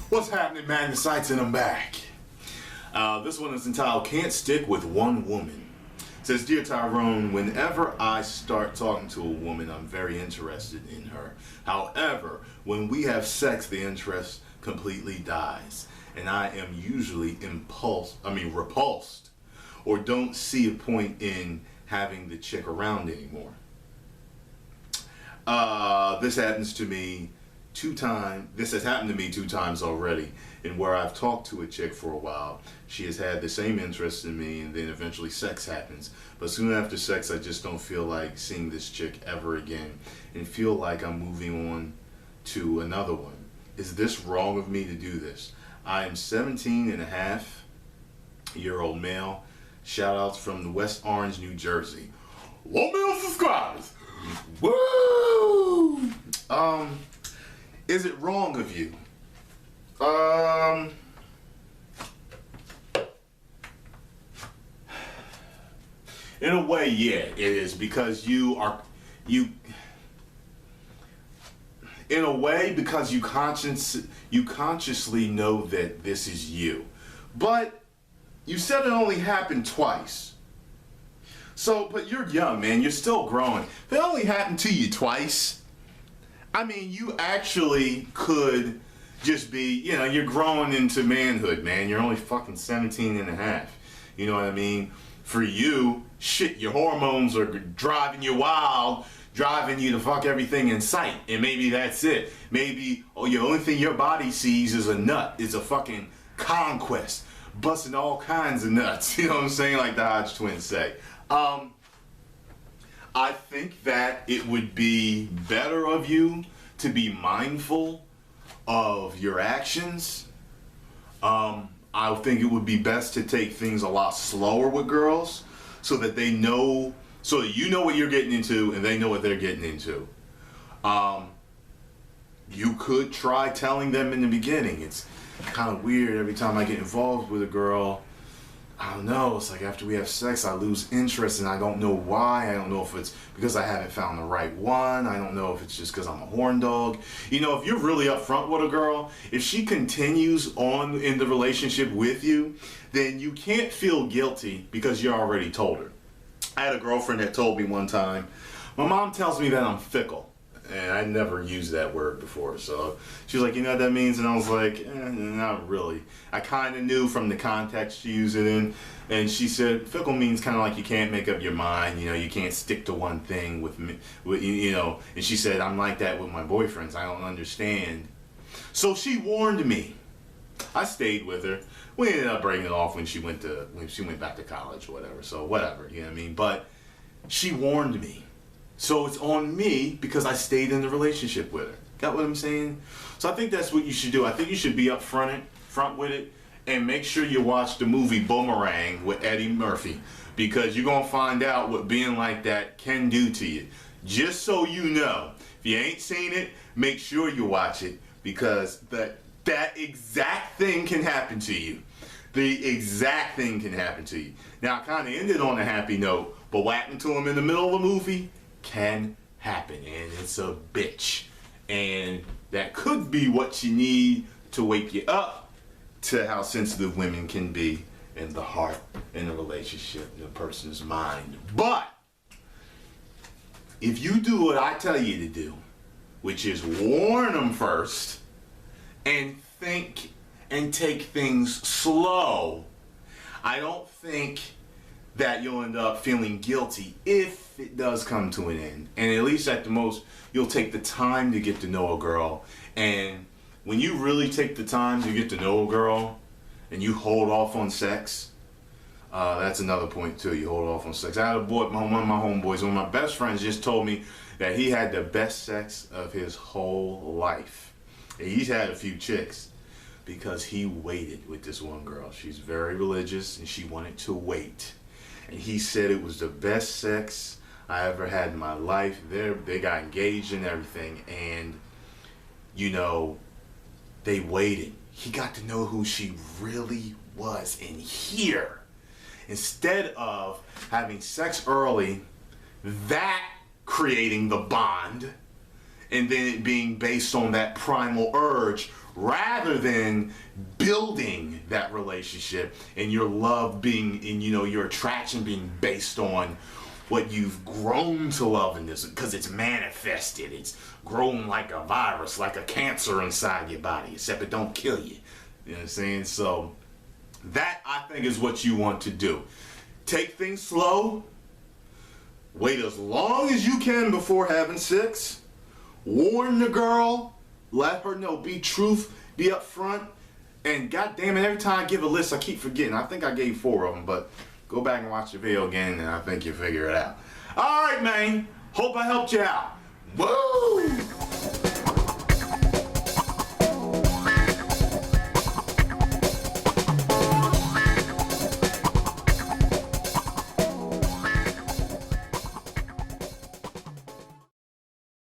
What's happening, Magnus? And I'm back. This one is entitled Can't Stick with One Woman. It says, Dear Tyrone, whenever I start talking to a woman, I'm very interested in her. However, when we have sex, the interest completely dies. And I am usually repulsed, or don't see a point in having the chick around anymore. This happens to me This has happened to me 2 times already, and where I've talked to a chick for a while, she has had the same interest in me, and then eventually sex happens. But soon after sex, I just don't feel like seeing this chick ever again, and feel like I'm moving on to another one. Is this wrong of me to do this? I am 17-and-a-half-year-old male. Shout outs from the West Orange, New Jersey. 1 million subscribers! Woo! Is it wrong of you? In a way, yeah, it is, because you consciously know that this is you. But you said it only happened twice. So, but you're young, man. You're still growing. If it only happened to you twice, I mean, you actually could just be, you're growing into manhood, man. You're only fucking 17-and-a-half. You know what I mean? For you, shit, your hormones are driving you wild, driving you to fuck everything in sight. And maybe that's it. Maybe, the only thing your body sees is a nut, is a fucking conquest. Busting all kinds of nuts. You know what I'm saying? Like the Hodge twins say. I think that it would be better of you to be mindful of your actions. I think it would be best to take things a lot slower with girls so that you know what you're getting into and they know what they're getting into. You could try telling them in the beginning. It's kind of weird every time I get involved with a girl. I don't know, it's like after we have sex, I lose interest, and I don't know why. I don't know if it's because I haven't found the right one. I don't know if it's just because I'm a horn dog. If you're really upfront with a girl, if she continues on in the relationship with you, then you can't feel guilty because you already told her. I had a girlfriend that told me one time, my mom tells me that I'm fickle. And I never used that word before, so she was like, you know what that means? And I was like, not really. I kind of knew from the context she used it in, and she said, fickle means kind of like you can't make up your mind, you can't stick to one thing with me, and she said, I'm like that with my boyfriends, I don't understand. So she warned me. I stayed with her. We ended up breaking it off when she went back to college or whatever, so whatever, you know what I mean? But she warned me. So it's on me because I stayed in the relationship with her. Got what I'm saying? So I think that's what you should do. I think you should be up front with it, and make sure you watch the movie Boomerang with Eddie Murphy, because you're going to find out what being like that can do to you. Just so you know, if you ain't seen it, make sure you watch it, because that exact thing can happen to you. The exact thing can happen to you. Now, I kind of ended on a happy note, but what happened to him in the middle of the movie can happen, and it's a bitch, and that could be what you need to wake you up to how sensitive women can be in the heart, in a relationship, in a person's mind. But if you do what I tell you to do, which is warn them first and think and take things slow, I don't think that you'll end up feeling guilty if it does come to an end. And at least at the most, you'll take the time to get to know a girl. And when you really take the time to get to know a girl and you hold off on sex, that's another point too. You hold off on sex. I had a boy, one of my homeboys, one of my best friends just told me that he had the best sex of his whole life. And he's had a few chicks because he waited with this one girl. She's very religious and she wanted to wait. And he said it was the best sex I ever had in my life. They got engaged and everything, and they waited. He got to know who she really was in here. Instead of having sex early, that creating the bond, and then it being based on that primal urge rather than building that relationship and your love being, and your attraction being based on what you've grown to love in this, because it's manifested. It's grown like a virus, like a cancer inside your body, except it don't kill you. You know what I'm saying? So that, I think, is what you want to do. Take things slow. Wait as long as you can before having sex. Warn the girl. Let her know. Be truth. Be upfront. And goddamn it, every time I give a list, I keep forgetting. I think I gave 4 of them, but go back and watch the video again, and I think you'll figure it out. All right, man. Hope I helped you out. Woo!